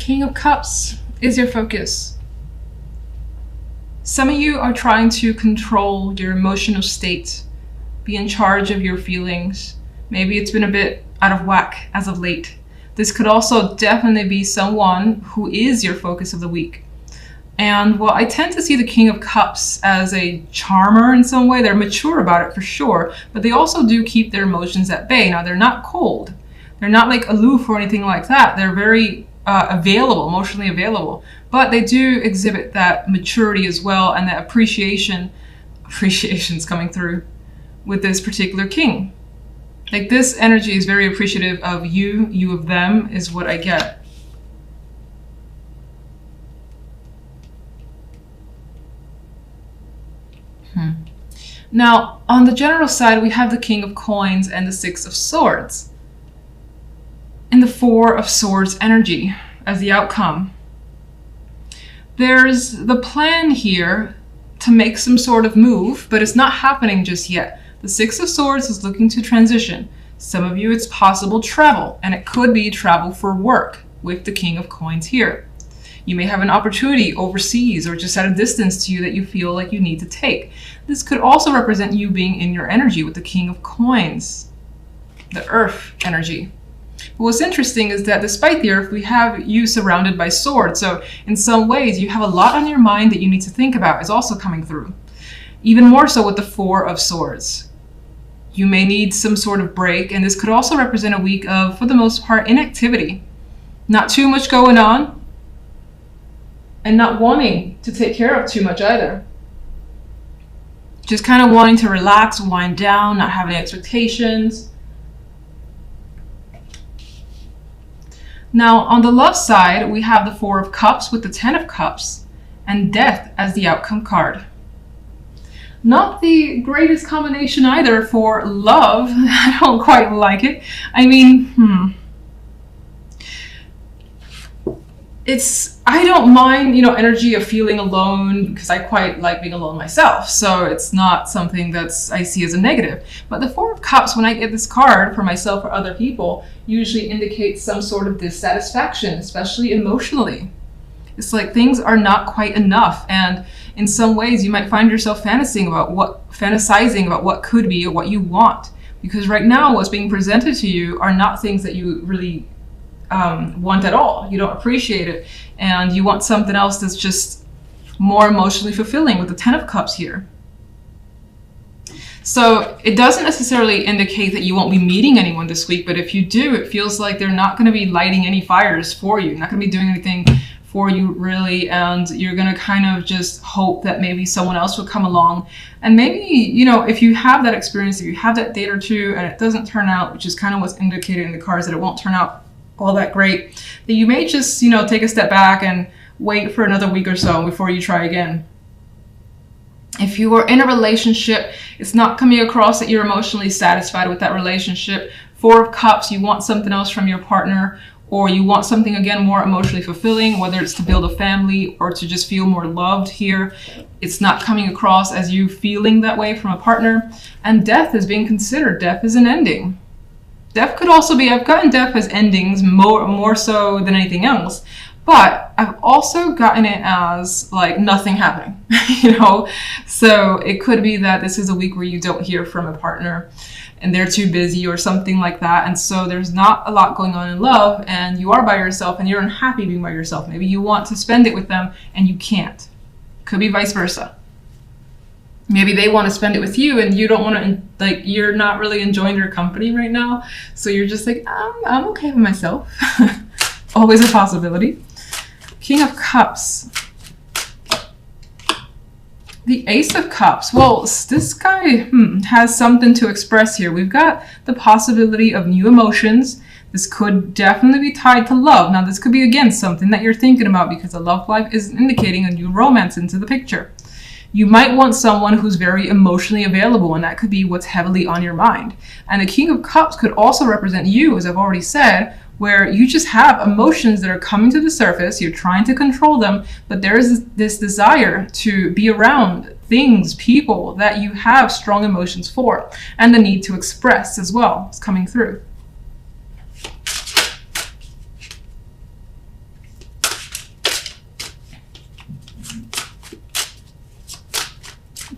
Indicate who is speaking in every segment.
Speaker 1: King of Cups is your focus. Some of you are trying to control your emotional state, be in charge of your feelings. Maybe it's been a bit out of whack as of late. This could also definitely be someone who is your focus of the week. And well, I tend to see the King of Cups as a charmer in some way. They're mature about it for sure, but they also do keep their emotions at bay. Now, they're not cold. They're not like aloof or anything like that. They're very available, emotionally available, but they do exhibit that maturity as well, and that appreciation's coming through with this particular king. Like, this energy is very appreciative of you, you of them is what I get. Now, on the general side, we have the King of Coins and the Six of Swords. And the Four of Swords energy as the outcome. There's the plan here to make some sort of move, but it's not happening just yet. The Six of Swords is looking to transition. Some of you, it's possible travel, and it could be travel for work with the King of Coins here. You may have an opportunity overseas or just at a distance to you that you feel like you need to take. This could also represent you being in your energy with the King of Coins, the Earth energy. But what's interesting is that despite the Earth, we have you surrounded by swords. So in some ways, you have a lot on your mind that you need to think about is also coming through. Even more so with the Four of Swords. You may need some sort of break, and this could also represent a week of, for the most part, inactivity. Not too much going on, and not wanting to take care of too much either. Just kind of wanting to relax, wind down, not have any expectations. Now, on the love side, we have the Four of Cups with the Ten of Cups and Death as the outcome card. Not the greatest combination either for love. I don't quite like it. I mean, I don't mind, energy of feeling alone because I quite like being alone myself. So it's not something I see as a negative. But the Four of Cups, when I get this card for myself or other people, usually indicates some sort of dissatisfaction, especially emotionally. It's like things are not quite enough. And in some ways, you might find yourself fantasizing about what could be or what you want. Because right now, what's being presented to you are not things that you really want at all. You don't appreciate it, and you want something else that's just more emotionally fulfilling with the Ten of Cups here. So it doesn't necessarily indicate that you won't be meeting anyone this week, but if you do, it feels like they're not going to be lighting any fires for you, not going to be doing anything for you really, and you're going to kind of just hope that maybe someone else will come along. And maybe, if you have that experience, if you have that date or two and it doesn't turn out, which is kind of what's indicated in the cards, that it won't turn out all that great, that you may just, take a step back and wait for another week or so before you try again. If you are in a relationship, it's not coming across that you're emotionally satisfied with that relationship. Four of Cups, you want something else from your partner, or you want something, again, more emotionally fulfilling, whether it's to build a family or to just feel more loved here. It's not coming across as you feeling that way from a partner. And Death is being considered. Death is an ending. Death could also be, I've gotten death as endings more so than anything else, but I've also gotten it as like nothing happening, So it could be that this is a week where you don't hear from a partner and they're too busy or something like that. And so there's not a lot going on in love and you are by yourself and you're unhappy being by yourself. Maybe you want to spend it with them and you can't. Could be vice versa. Maybe they want to spend it with you and you don't want to, you're not really enjoying their company right now. So you're just like, I'm okay with myself. Always a possibility. King of Cups. The Ace of Cups. Well, this guy has something to express here. We've got the possibility of new emotions. This could definitely be tied to love. Now, this could be, again, something that you're thinking about because the love life is indicating a new romance into the picture. You might want someone who's very emotionally available, and that could be what's heavily on your mind. And the King of Cups could also represent you, as I've already said, where you just have emotions that are coming to the surface. You're trying to control them, but there is this desire to be around things, people that you have strong emotions for, and the need to express as well is coming through.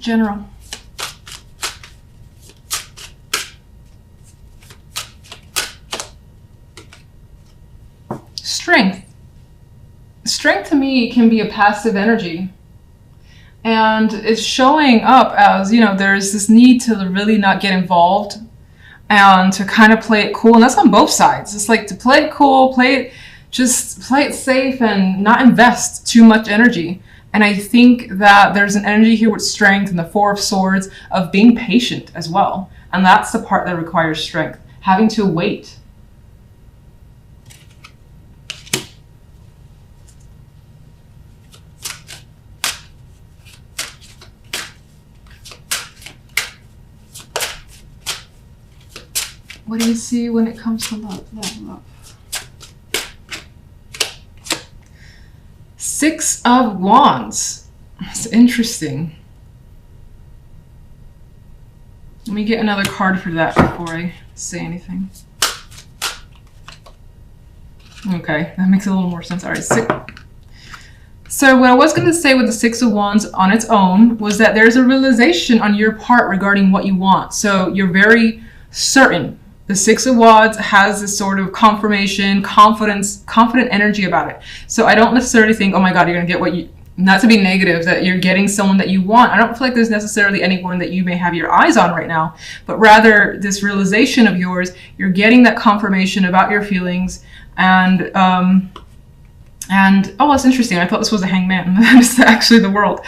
Speaker 1: General. Strength. Strength to me can be a passive energy. And it's showing up as, you know, there's this need to really not get involved and to kind of play it cool. And that's on both sides. It's like to play it cool, just play it safe and not invest too much energy. And I think that there's an energy here with strength and the Four of Swords of being patient as well. And that's the part that requires strength, having to wait. What do you see when it comes to love? Love. Six of Wands. It's interesting. Let me get another card for that before I say anything. Okay, that makes a little more sense. All right, So what I was going to say with the Six of Wands on its own was that there's a realization on your part regarding what you want. So you're very certain. The Six of Wands has this sort of confirmation, confident energy about it. So I don't necessarily think, oh my God, you're going to get what you, not to be negative, that you're getting someone that you want. I don't feel like there's necessarily anyone that you may have your eyes on right now, but rather this realization of yours, you're getting that confirmation about your feelings. And oh, that's interesting. I thought this was a hangman. It's actually the World.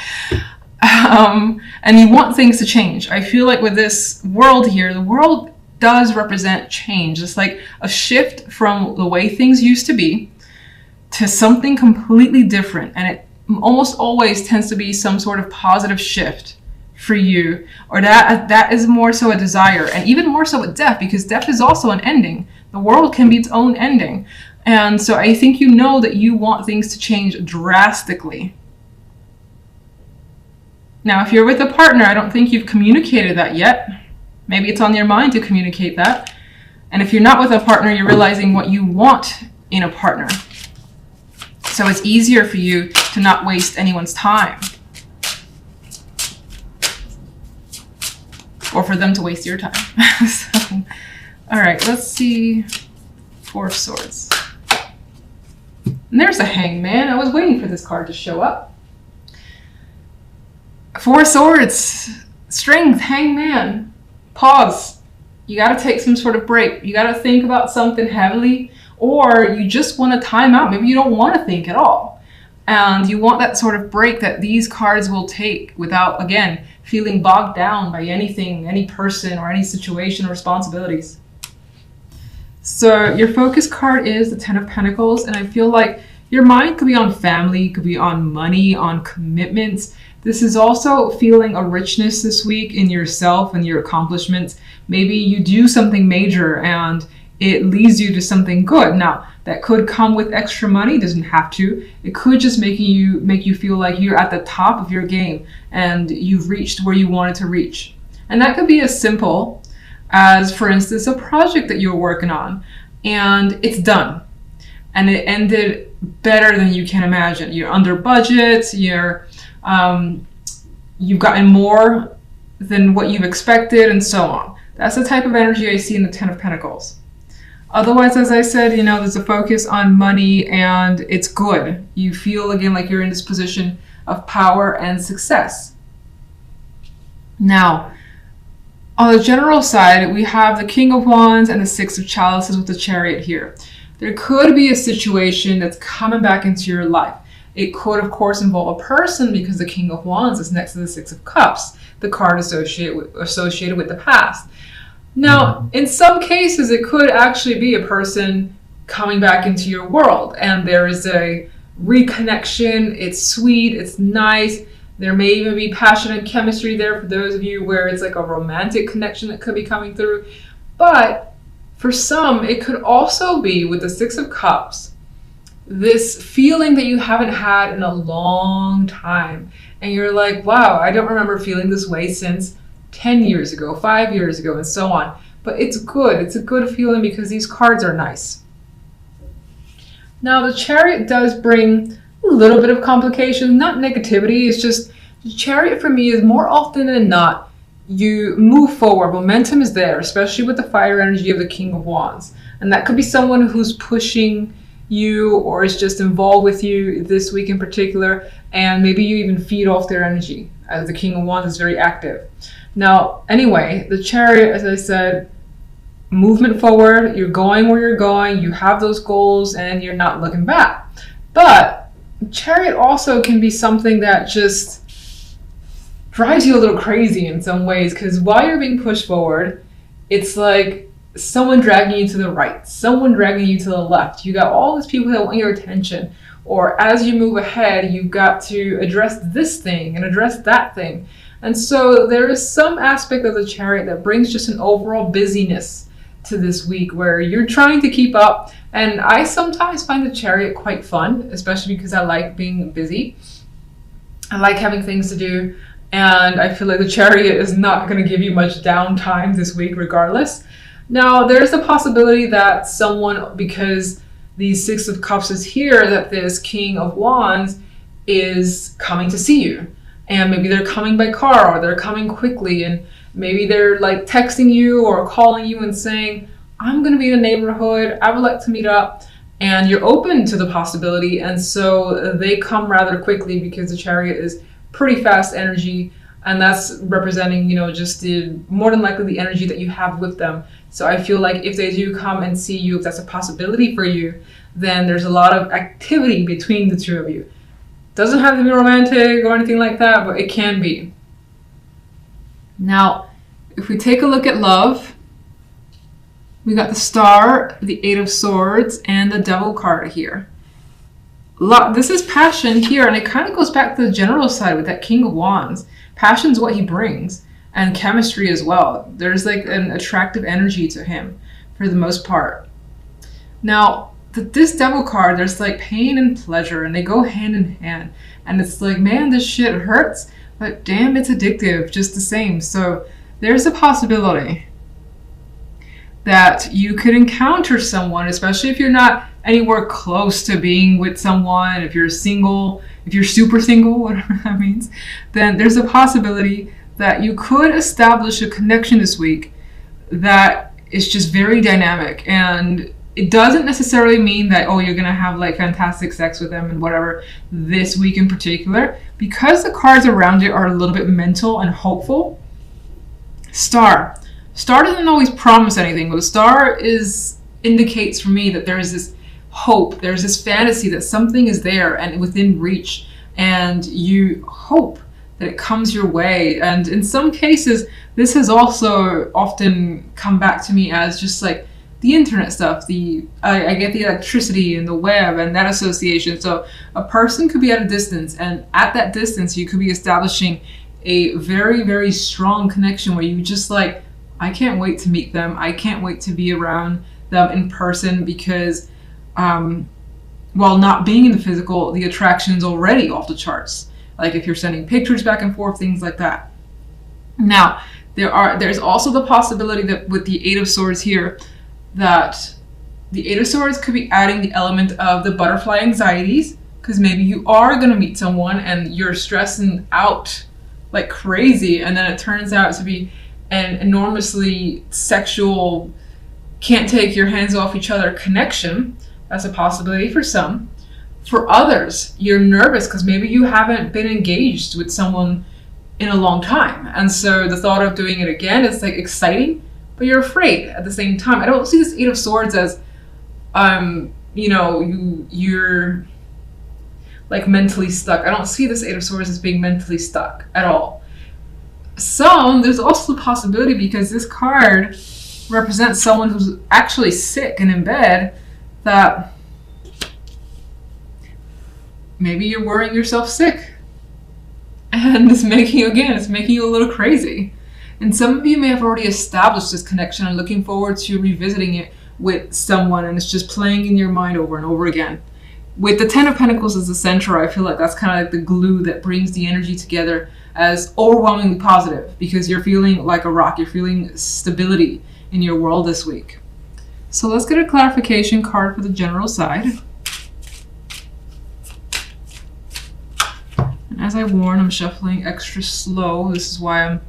Speaker 1: And you want things to change. I feel like with this World here, the World does represent change. It's like a shift from the way things used to be to something completely different. And it almost always tends to be some sort of positive shift for you, or that is more so a desire, and even more so with death, because death is also an ending. The World can be its own ending. And so I think you know that you want things to change drastically. Now, if you're with a partner, I don't think you've communicated that yet. Maybe it's on your mind to communicate that. And if you're not with a partner, you're realizing what you want in a partner. So it's easier for you to not waste anyone's time. Or for them to waste your time. So, all right, let's see. Four of Swords. And there's a Hangman. I was waiting for this card to show up. Four of Swords. Strength, Hangman. Pause. You got to take some sort of break. You got to think about something heavily, or you just want to time out. Maybe you don't want to think at all. And you want that sort of break that these cards will take without, again, feeling bogged down by anything, any person, or any situation or responsibilities. So your focus card is the Ten of Pentacles, and I feel like your mind could be on family, could be on money, on commitments. This is also feeling a richness this week in yourself and your accomplishments. Maybe you do something major and it leads you to something good. Now, that could come with extra money, doesn't have to. It could just make you feel like you're at the top of your game and you've reached where you wanted to reach. And that could be as simple as, for instance, a project that you're working on and it's done. And it ended better than you can imagine. You're under budget, you've gotten more than what you've expected, and so on. That's the type of energy I see in the Ten of Pentacles. Otherwise, as I said, there's a focus on money and it's good. You feel, again, like you're in this position of power and success. Now, on the general side, we have the King of Wands and the Six of Chalices with the Chariot here. There could be a situation that's coming back into your life. It could, of course, involve a person because the King of Wands is next to the Six of Cups, the card associated with the past. Now, in some cases, it could actually be a person coming back into your world, and there is a reconnection. It's sweet, it's nice. There may even be passionate chemistry there for those of you where it's like a romantic connection that could be coming through. But for some, it could also be with the Six of Cups, this feeling that you haven't had in a long time. And you're like, wow, I don't remember feeling this way since 10 years ago, 5 years ago, and so on. But it's good. It's a good feeling because these cards are nice. Now, the Chariot does bring a little bit of complication, not negativity. It's just The Chariot for me is more often than not, you move forward. Momentum is there, especially with the fire energy of the King of Wands. And that could be someone who's pushing you or is just involved with you this week in particular. And maybe you even feed off their energy, as the King of Wands is very active. Now, anyway, the Chariot, as I said, movement forward, you're going where you're going, you have those goals, and you're not looking back. But Chariot also can be something that just drives you a little crazy in some ways, because while you're being pushed forward, it's like someone dragging you to the right, someone dragging you to the left. You got all these people that want your attention, or as you move ahead, you've got to address this thing and address that thing. And so there is some aspect of the Chariot that brings just an overall busyness to this week where you're trying to keep up. And I sometimes find the Chariot quite fun, especially because I like being busy. I like having things to do. And I feel like the Chariot is not going to give you much downtime this week regardless. Now, there's a possibility that someone, because the Six of Cups is here, that this King of Wands is coming to see you. And maybe they're coming by car, or they're coming quickly, and maybe they're like texting you or calling you and saying, I'm going to be in the neighborhood, I would like to meet up. And you're open to the possibility. And so they come rather quickly because the Chariot is pretty fast energy, and that's representing, you know, just the more than likely the energy that you have with them. So I feel like if they do come and see you, if that's a possibility for you, then there's a lot of activity between the two of you. Doesn't have to be romantic or anything like that, but it can be. Now, if we take a look at love, we got the Star, the Eight of Swords, and the Devil card here. This is passion here, and it kind of goes back to the general side with that King of Wands. Passion's what he brings, and chemistry as well. There's like an attractive energy to him for the most part. Now, this Devil card, there's like pain and pleasure, and they go hand in hand. And it's like, man, this shit hurts, but damn, it's addictive just the same. So there's a possibility that you could encounter someone, especially if you're not anywhere close to being with someone, if you're single, if you're super single, whatever that means, then there's a possibility that you could establish a connection this week that is just very dynamic. And it doesn't necessarily mean that, oh, you're going to have like fantastic sex with them and whatever this week in particular, because the cards around it are a little bit mental and hopeful. Star doesn't always promise anything, but the Star indicates for me that there is this hope, there's this fantasy that something is there and within reach, and you hope that it comes your way. And in some cases, this has also often come back to me as just like the internet stuff. I get the electricity and the web and that association. So a person could be at a distance, and at that distance, you could be establishing a very, very strong connection where you just like, I can't wait to meet them. I can't wait to be around them in person, because while not being in the physical, the attraction's already off the charts. Like if you're sending pictures back and forth, things like that. Now, there's also the possibility that with the Eight of Swords here, that the Eight of Swords could be adding the element of the butterfly anxieties, because maybe you are going to meet someone and you're stressing out like crazy, and then it turns out to be an enormously sexual, can't take your hands off each other connection. That's a possibility for some. For others, you're nervous because maybe you haven't been engaged with someone in a long time, and so the thought of doing it again is like exciting, but you're afraid at the same time. I don't see this Eight of Swords as you're like mentally stuck. I don't see this Eight of Swords as being mentally stuck at all. There's also the possibility, because this card represents someone who's actually sick and in bed, that maybe you're worrying yourself sick, and it's making you a little crazy. And some of you may have already established this connection and looking forward to revisiting it with someone, and it's just playing in your mind over and over again. With the Ten of Pentacles as the center, I feel like that's kind of like the glue that brings the energy together as overwhelmingly positive, because you're feeling like a rock, you're feeling stability in your world this week. So let's get a clarification card for the general side. And as as I warn, I'm shuffling extra slow. This is why I'm,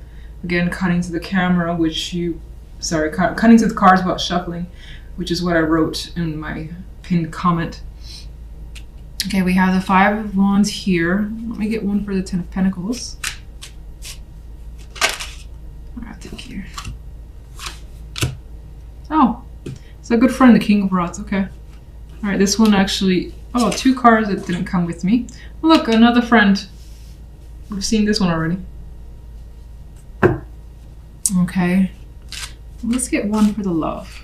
Speaker 1: again, cutting to the camera, cutting to the cards without shuffling, which is what I wrote in my pinned comment. Okay, we have the Five of Wands here. Let me get one for the Ten of Pentacles. All right, thank you. Oh, it's a good friend, the King of Rods. Okay. All right, this one actually, oh, 2 cards that didn't come with me. Look, another friend. We've seen this one already. Okay. Let's get one for the love.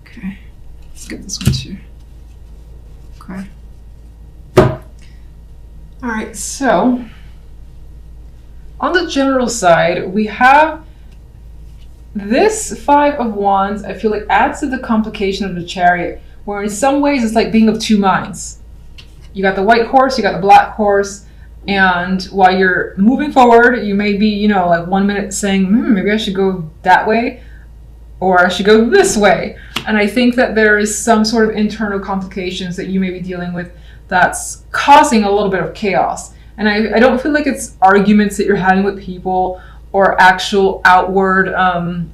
Speaker 1: Okay. Let's get this one too. Okay. All right, so on the general side, we have this Five of Wands. I feel like adds to the complication of the Chariot, where in some ways it's like being of two minds. You got the white horse, you got the black horse, and while you're moving forward, you may be, you know, like 1 minute saying, maybe I should go that way, or I should go this way. And I think that there is some sort of internal complications that you may be dealing with that's causing a little bit of chaos. And I don't feel like it's arguments that you're having with people or actual outward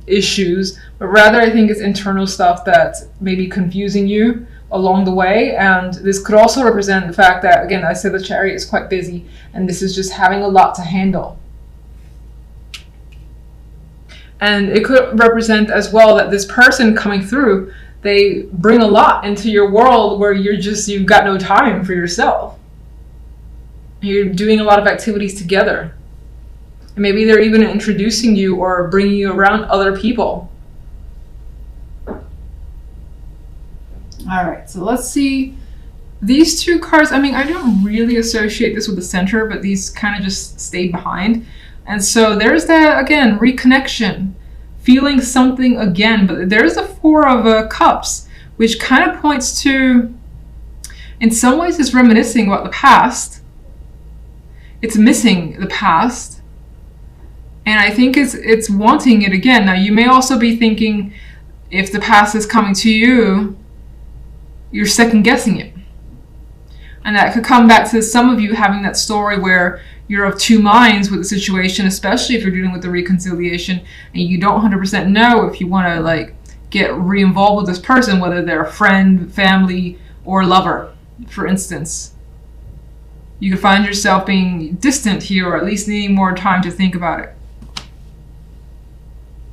Speaker 1: issues, but rather I think it's internal stuff that's maybe confusing you along the way. And this could also represent the fact that, again, I said the Chariot is quite busy, and this is just having a lot to handle. And it could represent as well that this person coming through, they bring a lot into your world where you've got no time for yourself. You're doing a lot of activities together. And maybe they're even introducing you or bringing you around other people. All right, so let's see. These 2 cards, I mean, I don't really associate this with the center, but these kind of just stayed behind. And so there's that, again, reconnection, feeling something again. But there's the Four of Cups, which kind of points to, in some ways, it's reminiscing about the past. It's missing the past. And I think it's wanting it again. Now, you may also be thinking, if the past is coming to you, you're second guessing it. And that could come back to some of you having that story where you're of two minds with the situation, especially if you're dealing with the reconciliation and you don't 100% know if you want to like get re-involved with this person, whether they're a friend, family, or lover, for instance. You could find yourself being distant here, or at least needing more time to think about it.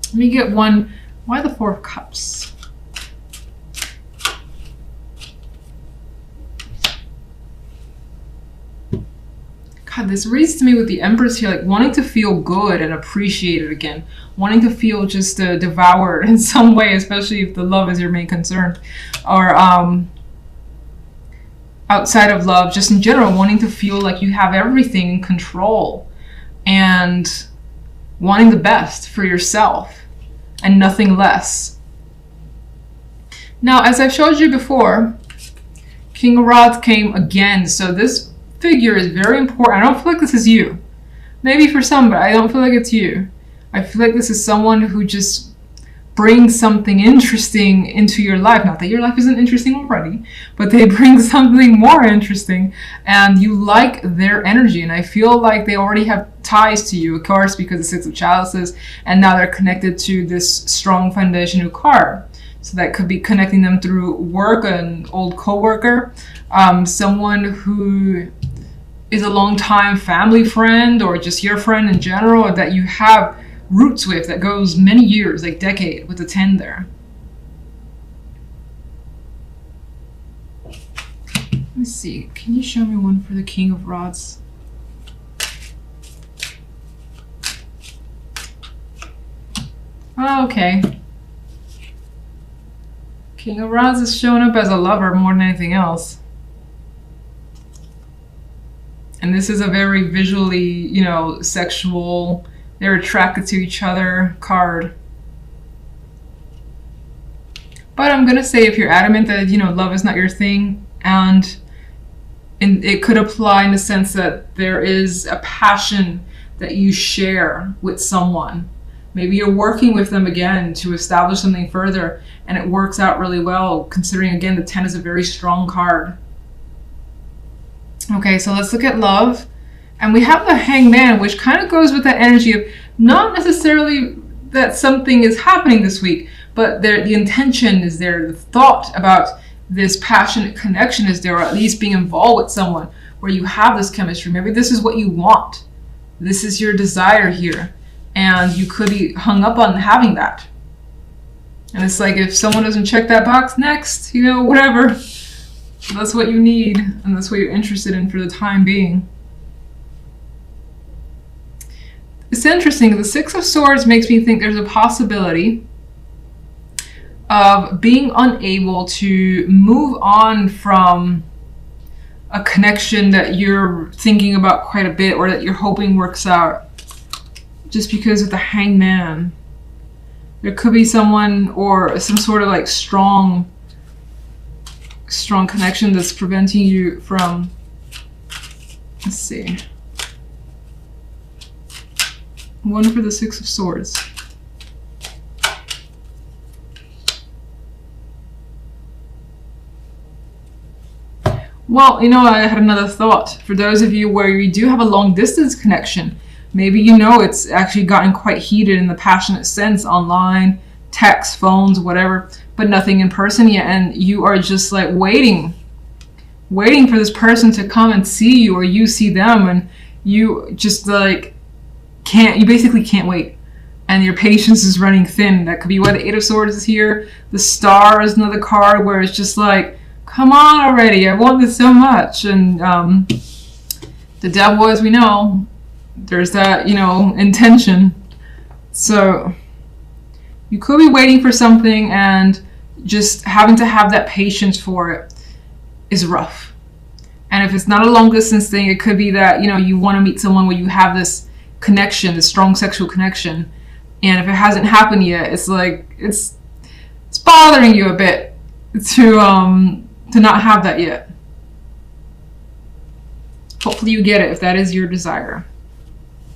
Speaker 1: Let me get one. Why the Four of Cups? God, this reads to me with the Empress here, like wanting to feel good and appreciated again. Wanting to feel just devoured in some way, especially if the love is your main concern. Or outside of love, just in general, wanting to feel like you have everything in control. And wanting the best for yourself and nothing less. Now, as I've showed you before, King of Rods came again. So this figure is very important. I don't feel like this is you. Maybe for some, but I don't feel like it's you. I feel like this is someone who just brings something interesting into your life. Not that your life isn't interesting already, but they bring something more interesting and you like their energy. And I feel like they already have ties to you, of course, because the Six of Chalices, and now they're connected to this strong foundational card. So that could be connecting them through work, an old co-worker, someone who is a long-time family friend, or just your friend in general, or that you have roots with that goes many years, like decade, with the 10 there. Let me see. Can you show me one for the King of Rods? Oh, okay. King of Rods is showing up as a lover more than anything else. And this is a very visually, you know, sexual, they're attracted to each other card. But I'm gonna say, if you're adamant that, you know, love is not your thing, and it could apply in the sense that there is a passion that you share with someone. Maybe you're working with them again to establish something further, and it works out really well, considering, again, the 10 is a very strong card. Okay, so let's look at love. And we have the Hangman, which kind of goes with that energy of not necessarily that something is happening this week, but the intention is there, the thought about this passionate connection is there, or at least being involved with someone where you have this chemistry. Maybe this is what you want. This is your desire here. And you could be hung up on having that. And it's like, if someone doesn't check that box, next, whatever. That's what you need, and that's what you're interested in for the time being. It's interesting. The Six of Swords makes me think there's a possibility of being unable to move on from a connection that you're thinking about quite a bit, or that you're hoping works out, just because of the Hangman. There could be someone or some sort of like strong connection that's preventing you from, let's see, one for the Six of Swords. Well, I had another thought. For those of you where you do have a long distance connection, maybe it's actually gotten quite heated in the passionate sense online, text, phones, whatever, but nothing in person yet, and you are just like waiting for this person to come and see you, or you see them, and you just like you basically can't wait, and your patience is running thin. That could be why the Eight of Swords is here. The Star is another card where it's just like, come on already, I want this so much. And the Devil, as we know, there's that, intention. So you could be waiting for something, and just having to have that patience for it is rough. And if it's not a long distance thing, it could be that, you want to meet someone where you have this connection, this strong sexual connection. And if it hasn't happened yet, it's like, it's bothering you a bit to not have that yet. Hopefully you get it if that is your desire.